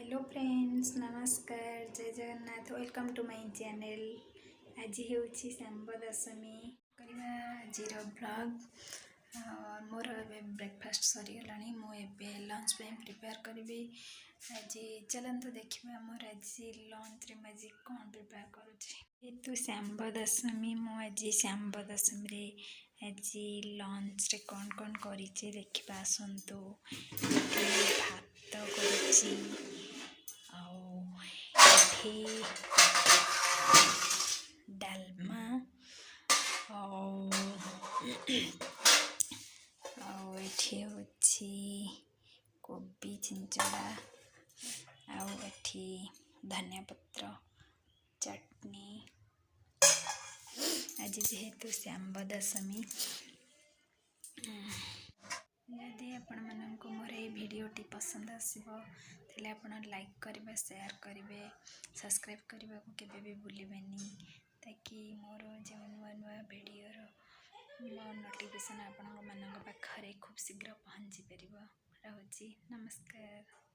Hello friends, नमस्कार, जय Jagannath. Welcome to my channel. आज होची सांब दशमी करवा आज ब्लॉग। मोर ए ब्रेकफास्ट सरीगला। मुझे लंच पे प्रिपेयर करी। आज चलते देखा मोर आज लंच रे आज कौन प्रिपेयर करुँच। सांब दशमी मुझे सांब दशमी आज लंच रे कौन कौन करी देखा आसतु। भात करी डालमा कोबी छिंचड़ा धनिया पत्र चटनी। आज जेहेतु सांब दशमी यदि आपण मानक मोर ये भिडियोटी पसंद आसो तेल आप लाइक करेंगे, शेयर करेंगे, सब्सक्राइब करने को केवे भी भूलें ताकि मोर जो नुआ नुआ भिडियोर नोटिफिकेशन आपण पाखे खूब शीघ्र पहुँची पार। नमस्कार।